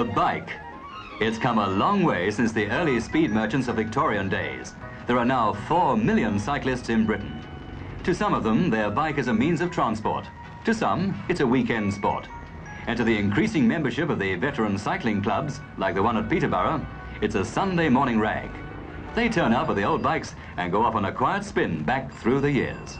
The bike. It's come a long way since the early speed merchants of Victorian days. There are now 4 million cyclists in Britain. To some of them, their bike is a means of transport. To some, it's a weekend sport. And to the increasing membership of the veteran cycling clubs, like the one at Peterborough, it's a Sunday morning rag. They turn up with the old bikes and go off on a quiet spin back through the years.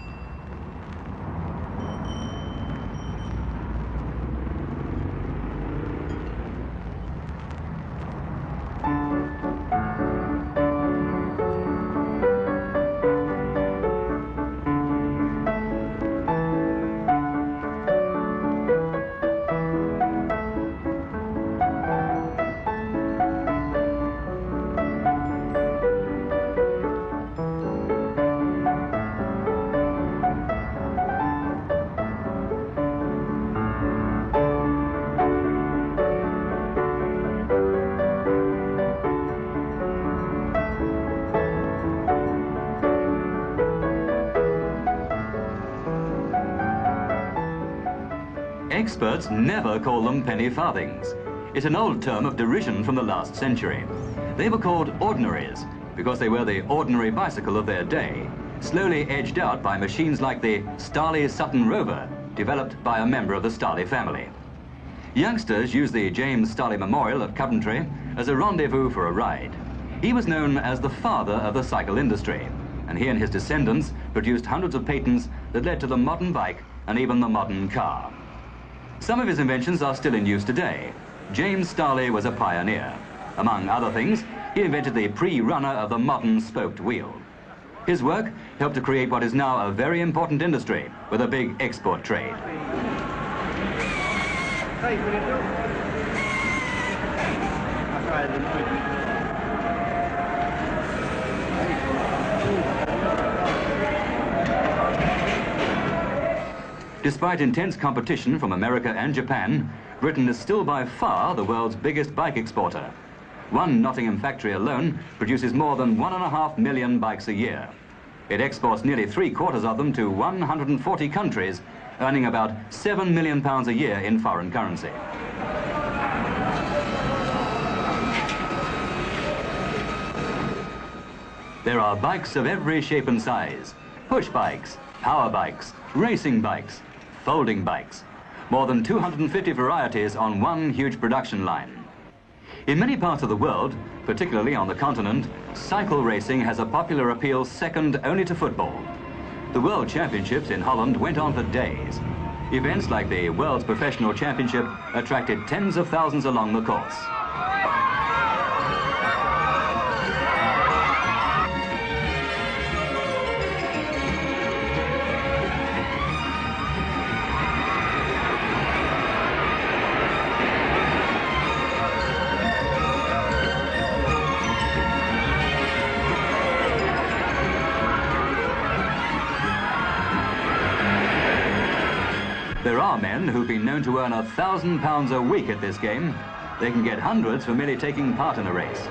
Experts never call them penny farthings. It's an old term of derision from the last century. They were called ordinaries because they were the ordinary bicycle of their day, slowly edged out by machines like the Starley Sutton Rover, developed by a member of the Starley family. Youngsters used the James Starley Memorial at Coventry as a rendezvous for a ride. He was known as the father of the cycle industry, and he and his descendants produced hundreds of patents that led to the modern bike and even the modern car. Some of his inventions are still in use today. James Starley was a pioneer. Among other things, he invented the pre-runner of the modern spoked wheel. His work helped to create what is now a very important industry with a big export trade. Despite intense competition from America and Japan, Britain is still by far the world's biggest bike exporter. One Nottingham factory alone produces more than 1.5 million bikes a year. It exports nearly 3/4 of them to 140 countries, earning about £7 million a year in foreign currency. There are bikes of every shape and size: push bikes, power bikes, racing bikes, folding bikes. More than 250 varieties on one huge production line. In many parts of the world, particularly on the continent, cycle racing has a popular appeal second only to football. The World Championships in Holland went on for days. Events like the World's Professional Championship attracted tens of thousands along the course. There are men who've been known to earn £1,000 a week at this game. They can get hundreds for merely taking part in a race.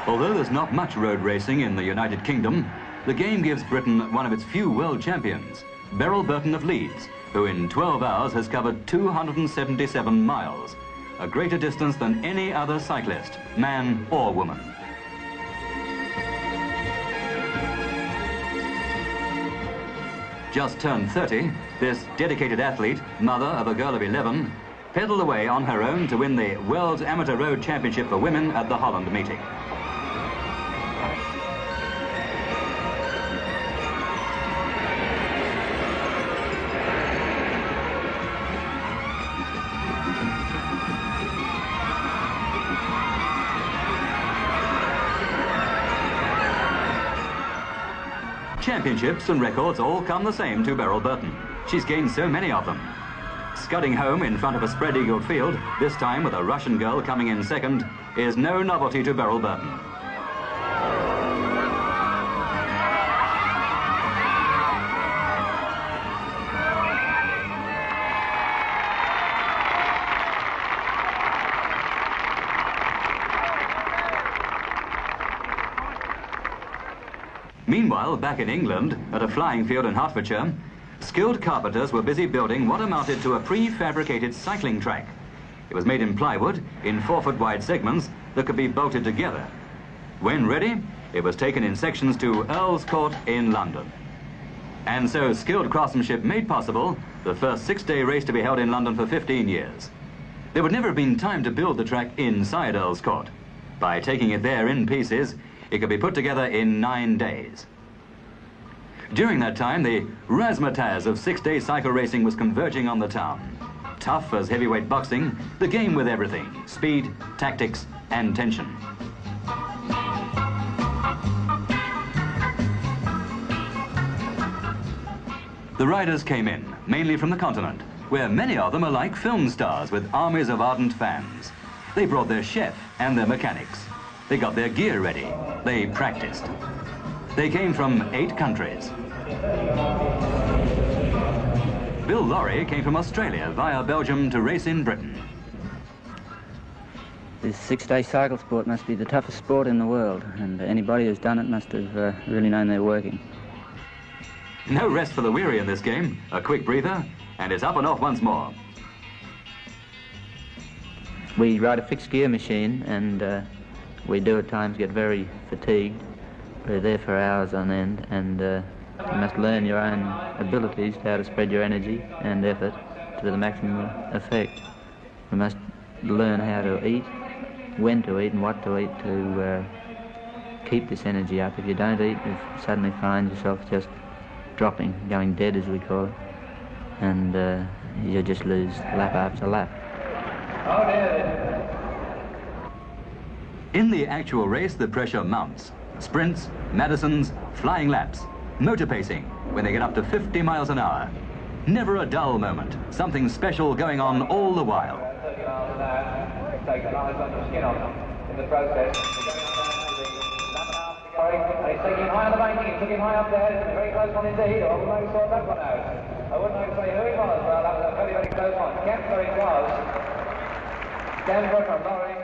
Although there's not much road racing in the United Kingdom, the game gives Britain one of its few world champions, Beryl Burton of Leeds, who in 12 hours has covered 277 miles, a greater distance than any other cyclist, man or woman. Just turned 30, this dedicated athlete, mother of a girl of 11, pedalled away on her own to win the World Amateur Road Championship for Women at the Holland meeting. Championships and records all come the same to Beryl Burton. She's gained so many of them. Scudding home in front of a spread-eagled field, this time with a Russian girl coming in second, is no novelty to Beryl Burton. Meanwhile, back in England, at a flying field in Hertfordshire, skilled carpenters were busy building what amounted to a prefabricated cycling track. It was made in plywood, in 4-foot wide segments that could be bolted together. When ready, it was taken in sections to Earl's Court in London. And so skilled craftsmanship made possible the first 6-day race to be held in London for 15 years. There would never have been time to build the track inside Earl's Court. By taking it there in pieces, it could be put together in 9 days. During that time, the razzmatazz of 6-day cycle racing was converging on the town. Tough as heavyweight boxing, the game with everything: speed, tactics, and tension. The riders came in, mainly from the continent, where many of them are like film stars with armies of ardent fans. They brought their chef and their mechanics. They got their gear ready. They practiced. They came from 8 countries. Bill Lorry came from Australia via Belgium to race in Britain. This 6-day cycle sport must be the toughest sport in the world, and anybody who's done it must have really known they're working. No rest for the weary in this game. A quick breather, and it's up and off once more. We ride a fixed gear machine, and we do at times get very fatigued. We're there for hours on end, and you must learn your own abilities, how to spread your energy and effort to the maximum effect. We must learn how to eat, when to eat and what to eat to keep this energy up. If you don't eat, you suddenly find yourself just dropping, going dead as we call it, and you just lose lap after lap. In the actual race, the pressure mounts. Sprints, Madisons, flying laps, motor pacing when they get up to 50 miles an hour. Never a dull moment, something special going on all the while. In the process, and he's taking high on the banking, he took him high up there, it's a very close one indeed. I wouldn't know who saw that one out. I wouldn't know say who it was, well that was a very, very close one. Kemper it was. Denver from Lorry.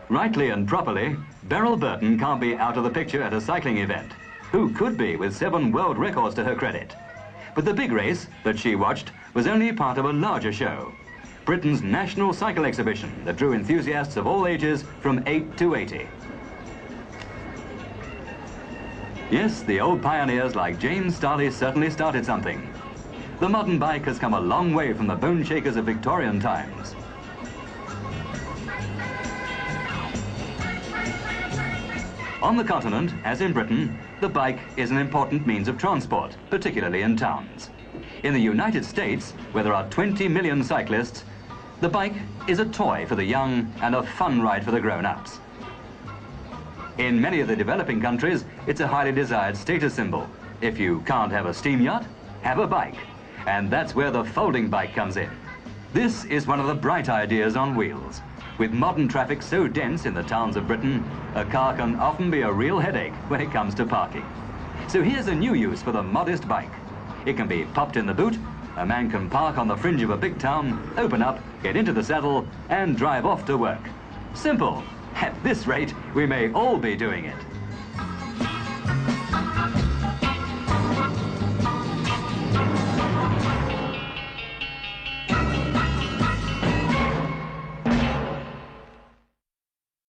Rightly and properly, Beryl Burton can't be out of the picture at a cycling event. Who could be, with 7 world records to her credit? But the big race that she watched was only part of a larger show. Britain's national cycle exhibition that drew enthusiasts of all ages from 8 to 80. Yes, the old pioneers like James Starley certainly started something. The modern bike has come a long way from the bone shakers of Victorian times. On the continent, as in Britain, the bike is an important means of transport, particularly in towns. In the United States, where there are 20 million cyclists, the bike is a toy for the young and a fun ride for the grown-ups. In many of the developing countries, it's a highly desired status symbol. If you can't have a steam yacht, have a bike. And that's where the folding bike comes in. This is one of the bright ideas on wheels. With modern traffic so dense in the towns of Britain, a car can often be a real headache when it comes to parking. So here's a new use for the modest bike. It can be popped in the boot. A man can park on the fringe of a big town, open up, get into the saddle, and drive off to work. Simple. At this rate, we may all be doing it.